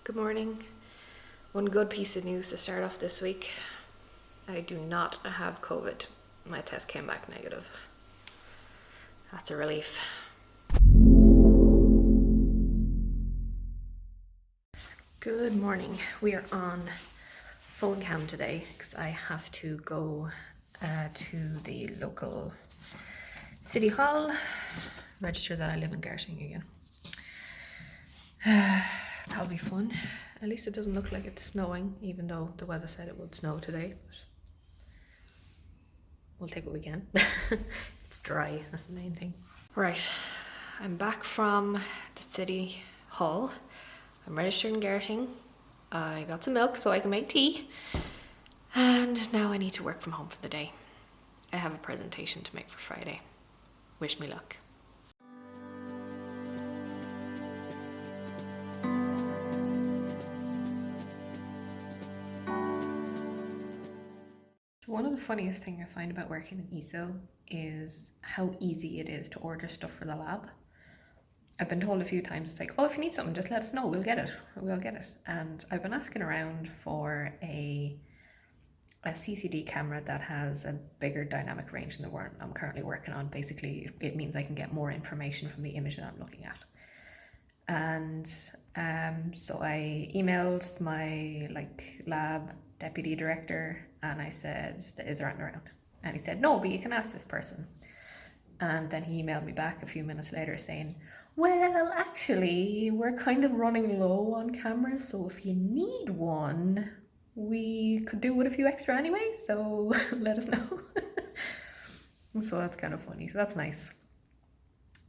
Good morning. One good piece of news to start off this week. I do not have COVID. My test came back negative. That's a relief. Good morning. We are on phone cam today because I have to go to the local city hall, register that I live in Garting again. That'll be fun. At least it doesn't look like it's snowing, even though the weather said it would snow today. But we'll take what we can. It's dry, that's the main thing. Right, I'm back from the city hall. I'm registered in Garting. I got some milk so I can make tea. And now I need to work from home for the day. I have a presentation to make for Friday. Wish me luck. One of the funniest things I find about working in ESO is how easy it is to order stuff for the lab. I've been told a few times, it's like, oh, if you need something, just let us know, we'll get it. And I've been asking around for a CCD camera that has a bigger dynamic range than the one I'm currently working on. Basically, it means I can get more information from the image that I'm looking at. And so I emailed my lab deputy director and I said, is there anything around? And he said, no, but you can ask this person. And then he emailed me back a few minutes later saying, well, actually, we're kind of running low on cameras, so if you need one, we could do with a few extra anyway, so let us know. So that's kind of funny, so that's nice.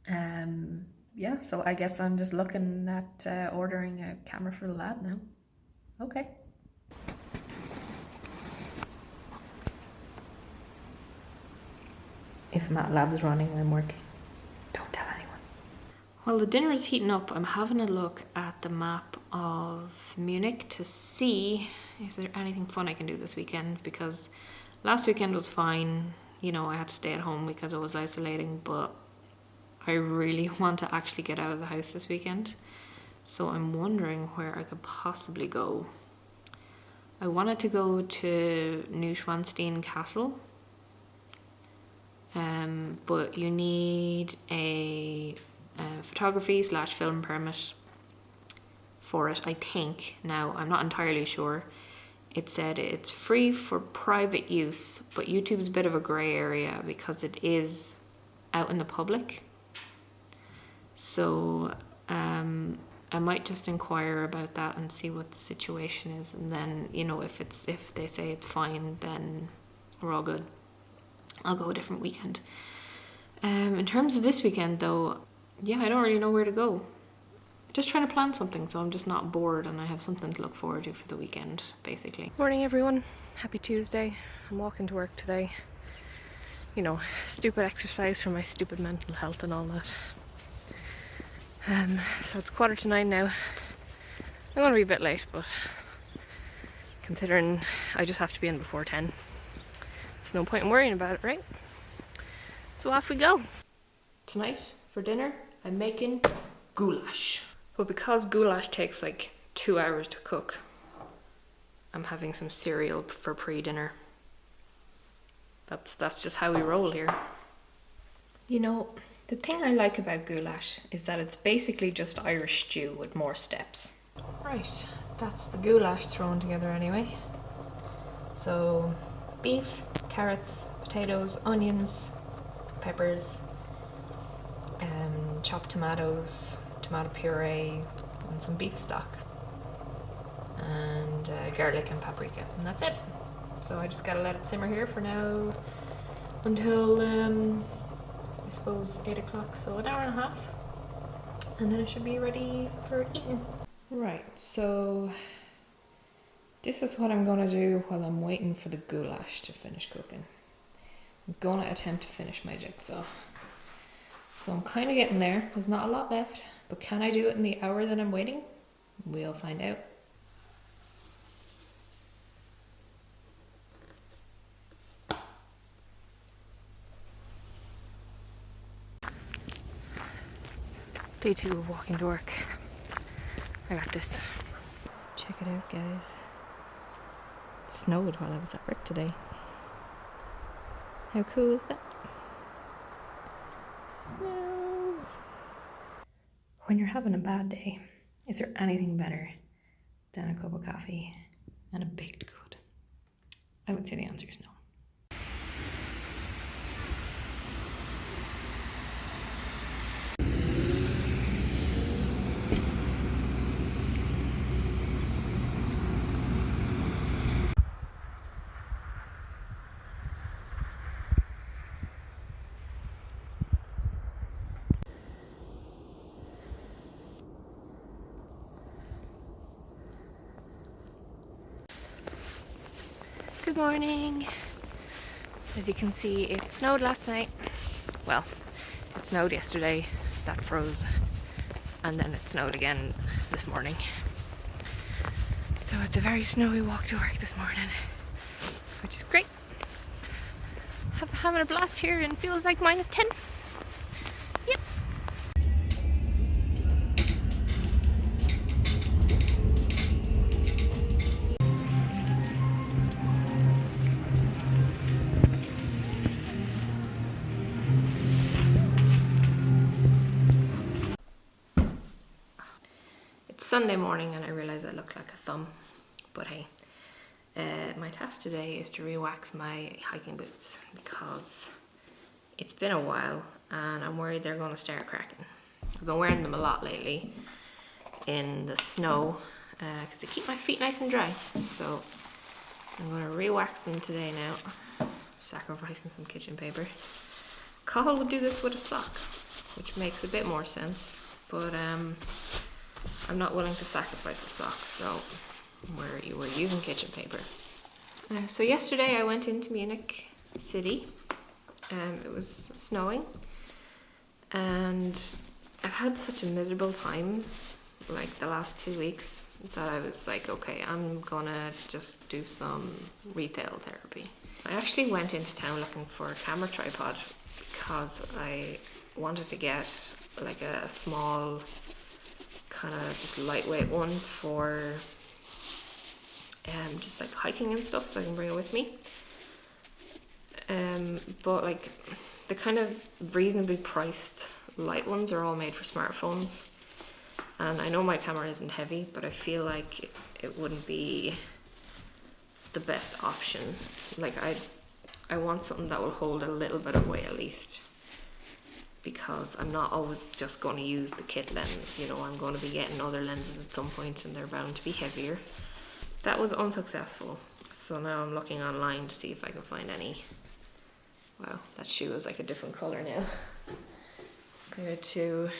Yeah, so I guess I'm just looking at ordering a camera for the lab now. Okay. If Mat Lab's running, I'm working. Don't tell anyone. While the dinner is heating up, I'm having a look at the map of Munich to see is there anything fun I can do this weekend, because last weekend was fine. You know, I had to stay at home because I was isolating, but I really want to actually get out of the house this weekend. So I'm wondering where I could possibly go. I wanted to go to Neuschwanstein Castle. But you need a photography/film permit for it, I think. Now, I'm not entirely sure. It said it's free for private use, but YouTube's a bit of a grey area because it is out in the public. So I might just inquire about that and see what the situation is, and then, you know, if they say it's fine, then we're all good. I'll go a different weekend. In terms of this weekend though, yeah, I don't really know where to go. Just trying to plan something so I'm just not bored and I have something to look forward to for the weekend, basically. Morning everyone, happy Tuesday. I'm walking to work today. You know, stupid exercise for my stupid mental health and all that. So it's 8:45 now. I'm going to be a bit late, but considering I just have to be in before 10, there's no point in worrying about it, right? So off we go. Tonight, for dinner, I'm making goulash. But because goulash takes like 2 hours to cook, I'm having some cereal for pre-dinner. That's just how we roll here. You know, the thing I like about goulash is that it's basically just Irish stew with more steps. Right, that's the goulash thrown together anyway. So, beef, carrots, potatoes, onions, peppers, chopped tomatoes, tomato puree, and some beef stock, and garlic and paprika, and that's it. So I just gotta let it simmer here for now until I suppose 8 o'clock, so an hour and a half, and then it should be ready for eating. Right, so this is what I'm gonna do while I'm waiting for the goulash to finish cooking. I'm gonna attempt to finish my jigsaw. So I'm kind of getting there. There's not a lot left, but can I do it in the hour that I'm waiting? We'll find out. Day 2 of walking to work. I got this. Check it out, guys. It snowed while I was at work today. How cool is that? Snow. When you're having a bad day, is there anything better than a cup of coffee and a baked good? I would say the answer is no. Good morning. As you can see, it snowed last night. Well, it snowed yesterday, that froze, and then it snowed again this morning. So it's a very snowy walk to work this morning, which is great. Having a blast here and feels like -10. Yep. It's Sunday morning and I realise I look like a thumb, but hey. My task today is to re-wax my hiking boots because it's been a while and I'm worried they're going to start cracking. I've been wearing them a lot lately in the snow because they keep my feet nice and dry. So I'm going to re-wax them today now, sacrificing some kitchen paper. Cathal would do this with a sock, which makes a bit more sense, but I'm not willing to sacrifice a sock, so we're using kitchen paper. So yesterday I went into Munich city. It was snowing and I've had such a miserable time like the last 2 weeks that I was like, okay, I'm gonna just do some retail therapy. I actually went into town looking for a camera tripod because I wanted to get like a small kind of just lightweight one for just like hiking and stuff, so I can bring it with me. But like the kind of reasonably priced light ones are all made for smartphones, and I know my camera isn't heavy, but I feel like it wouldn't be the best option. Like I want something that will hold a little bit of weight at least, because I'm not always just going to use the kit lens, you know, I'm going to be getting other lenses at some point and they're bound to be heavier. That was unsuccessful, so now I'm looking online to see if I can find any. Wow, that shoe is like a different colour now compared to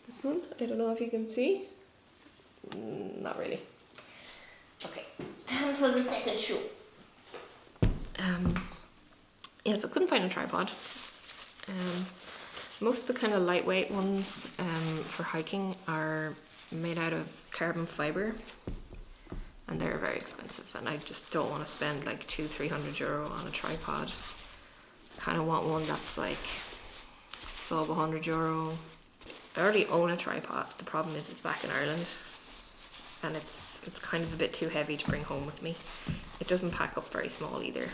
this one. I don't know if you can see. Not really. Okay, time for the second shoe. Yeah, so I couldn't find a tripod. Most of the kind of lightweight ones for hiking are made out of carbon fibre, and they're very expensive, and I just don't want to spend like €200-300 on a tripod. I kind of want one that's like sub €100. I already own a tripod. The problem is it's back in Ireland and it's kind of a bit too heavy to bring home with me. It doesn't pack up very small either.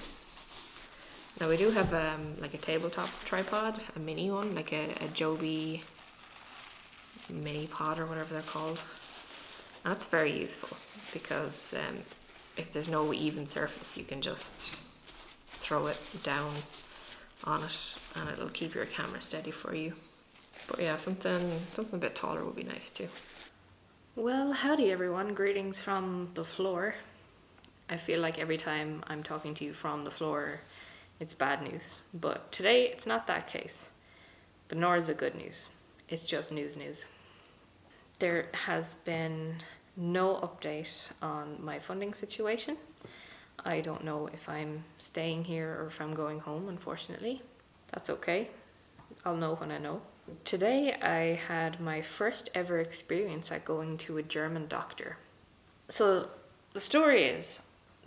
Now we do have like a tabletop tripod, a mini one, like a Joby mini pod or whatever they're called. And that's very useful because if there's no even surface, you can just throw it down on it and it'll keep your camera steady for you. But yeah, something a bit taller would be nice too. Well, howdy everyone, greetings from the floor. I feel like every time I'm talking to you from the floor, it's bad news. But today, it's not that case. But nor is it good news. It's just news. There has been no update on my funding situation. I don't know if I'm staying here or if I'm going home, unfortunately. That's okay. I'll know when I know. Today I had my first ever experience at going to a German doctor. So the story is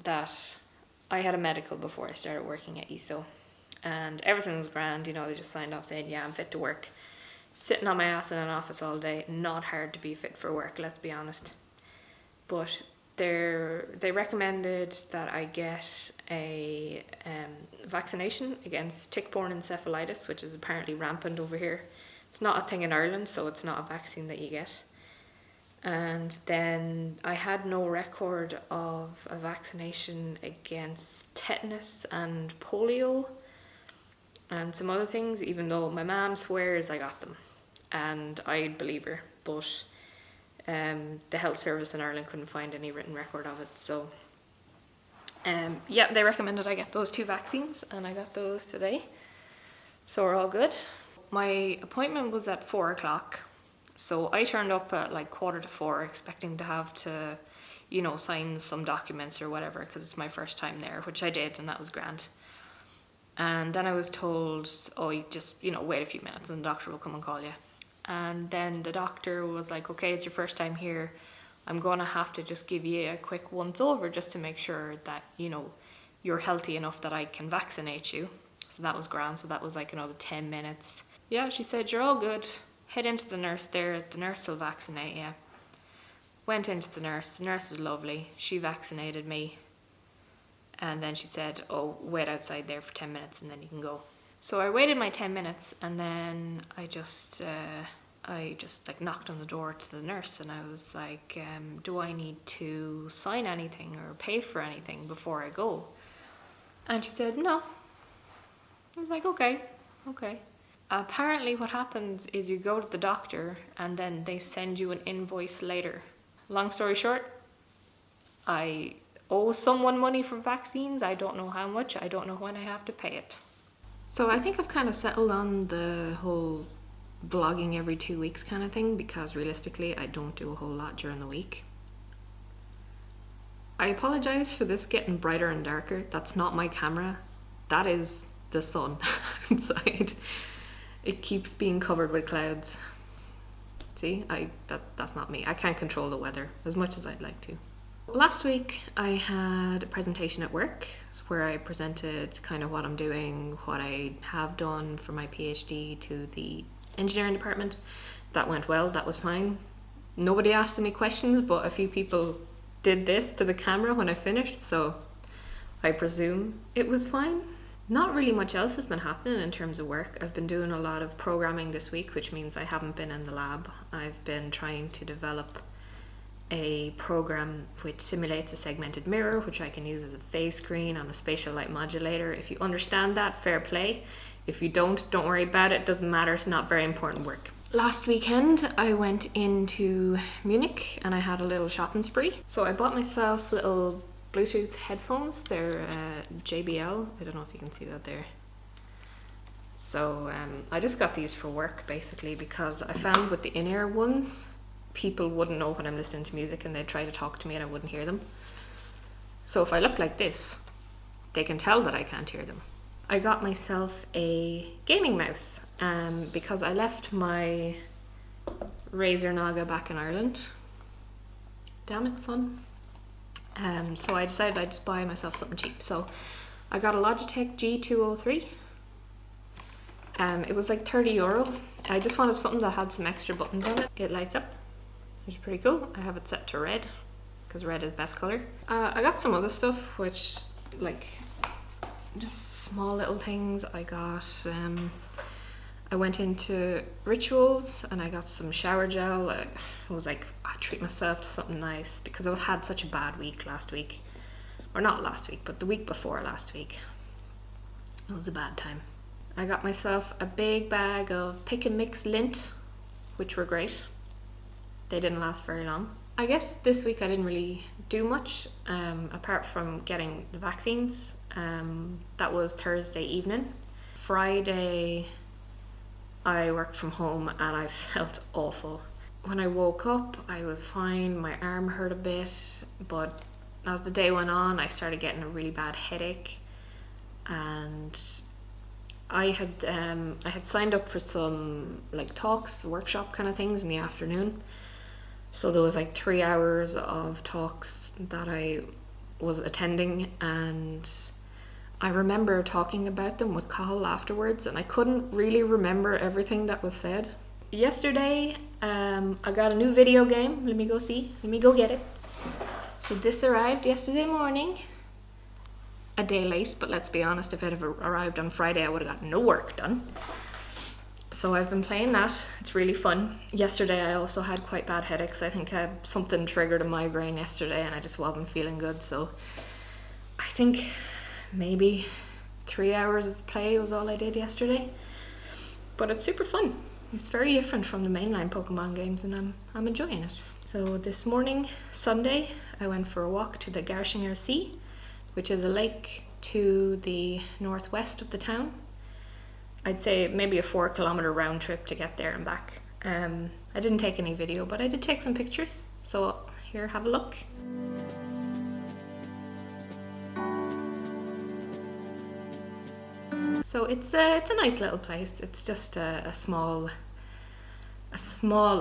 that I had a medical before I started working at ESO, and everything was grand, you know, they just signed off saying, yeah, I'm fit to work. Sitting on my ass in an office all day, not hard to be fit for work, let's be honest. but they recommended that I get a vaccination against tick-borne encephalitis, which is apparently rampant over here. It's not a thing in Ireland, so it's not a vaccine that you get. And then I had no record of a vaccination against tetanus and polio and some other things, even though my mum swears I got them. And I'd believe her, but the health service in Ireland couldn't find any written record of it. So yeah, they recommended I get those 2 vaccines, and I got those today. So we're all good. My appointment was at 4 o'clock. So I turned up at like 3:45, expecting to have to, sign some documents or whatever, because it's my first time there, which I did, and that was grand. And then I was told, oh, you just, wait a few minutes and the doctor will come and call you. And then the doctor was like, okay, it's your first time here. I'm going to have to just give you a quick once over just to make sure that, you're healthy enough that I can vaccinate you. So that was grand. So that was like another 10 minutes. Yeah, she said, you're all good. Head into the nurse there. The nurse will vaccinate you. Went into the nurse. The nurse was lovely. She vaccinated me. And then she said, oh, wait outside there for 10 minutes and then you can go. So I waited my 10 minutes, and then I just like knocked on the door to the nurse, and I was like, do I need to sign anything or pay for anything before I go? And she said, no. I was like, okay. Apparently what happens is you go to the doctor and then they send you an invoice later. Long story short, I owe someone money for vaccines. I don't know how much. I don't know when I have to pay it. So I think I've kind of settled on the whole vlogging every 2 weeks kind of thing, because realistically I don't do a whole lot during the week. I apologise for this getting brighter and darker. That's not my camera. That is the sun inside. It keeps being covered with clouds. See, that's not me. I can't control the weather as much as I'd like to. Last week I had a presentation at work where I presented kind of what I'm doing, what I have done for my PhD to the engineering department. That went well, that was fine. Nobody asked any questions, but a few people did this to the camera when I finished, so I presume it was fine. Not really much else has been happening in terms of work. I've been doing a lot of programming this week, which means I haven't been in the lab. I've been trying to develop a program which simulates a segmented mirror, which I can use as a phase screen on a spatial light modulator. If you understand that, fair play. If you don't worry about it. It doesn't matter. It's not very important work. Last weekend I went into Munich and I had a little shopping spree. So I bought myself little Bluetooth headphones. They're JBL. I don't know if you can see that there. So I just got these for work basically, because I found with the in-ear ones, people wouldn't know when I'm listening to music and they'd try to talk to me and I wouldn't hear them. So if I look like this, they can tell that I can't hear them. I got myself a gaming mouse because I left my Razer Naga back in Ireland. Damn it, son. So I decided I'd just buy myself something cheap. So I got a Logitech G203. It was like €30. I just wanted something that had some extra buttons on it. It lights up, which is pretty cool. I have it set to red because red is the best color. I got some other stuff, which like just small little things. I went into Rituals and I got some shower gel. I was like, I treat myself to something nice because I had such a bad week last week. Or not last week, but the week before last week. It was a bad time. I got myself a big bag of pick and mix lint, which were great. They didn't last very long. I guess this week I didn't really do much apart from getting the vaccines. That was Thursday evening. Friday I worked from home and I felt awful. When I woke up I was fine, my arm hurt a bit, but as the day went on I started getting a really bad headache, and I had signed up for some like talks, workshop kind of things in the afternoon. So there was like 3 hours of talks that I was attending, and I remember talking about them with Cathal afterwards, and I couldn't really remember everything that was said. Yesterday, I got a new video game. Let me go get it. So this arrived yesterday morning, a day late, but let's be honest, if it had arrived on Friday, I would have got no work done. So I've been playing that. It's really fun. Yesterday I also had quite bad headaches. I think something triggered a migraine yesterday and I just wasn't feeling good. So I think maybe 3 hours of play was all I did yesterday. But it's super fun. It's very different from the mainline Pokemon games and I'm enjoying it. So this morning, Sunday, I went for a walk to the Garshinger Sea, which is a lake to the northwest of the town. I'd say maybe a 4-kilometer round trip to get there and back. I didn't take any video, but I did take some pictures. So here, have a look. So it's a nice little place. It's just a small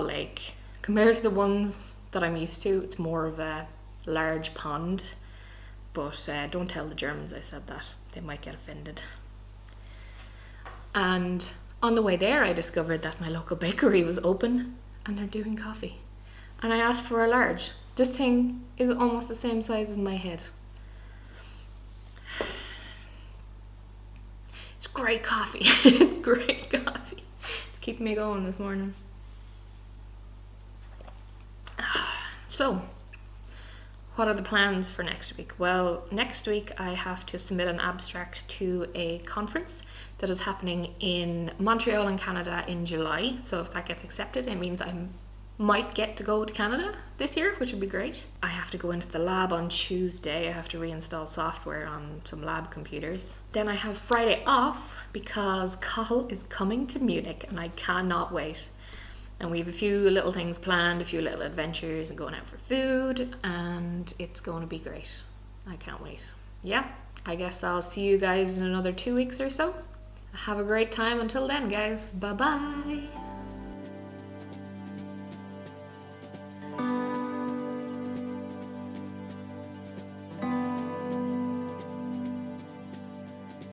lake. Compared to the ones that I'm used to, it's more of a large pond. But don't tell the Germans I said that. They might get offended. And on the way there, I discovered that my local bakery was open and they're doing coffee. And I asked for a large. This thing is almost the same size as my head. It's great coffee. It's great coffee. It's keeping me going this morning. So, what are the plans for next week? Well, next week I have to submit an abstract to a conference that is happening in Montreal in Canada in July. So if that gets accepted, it means I might get to go to Canada this year, which would be great. I have to go into the lab on Tuesday. I have to reinstall software on some lab computers. Then I have Friday off because Cathal is coming to Munich and I cannot wait. And we have a few little things planned, a few little adventures and going out for food, and it's going to be great. I can't wait. Yeah, I guess I'll see you guys in another 2 weeks or so. Have a great time until then, guys. Bye-bye.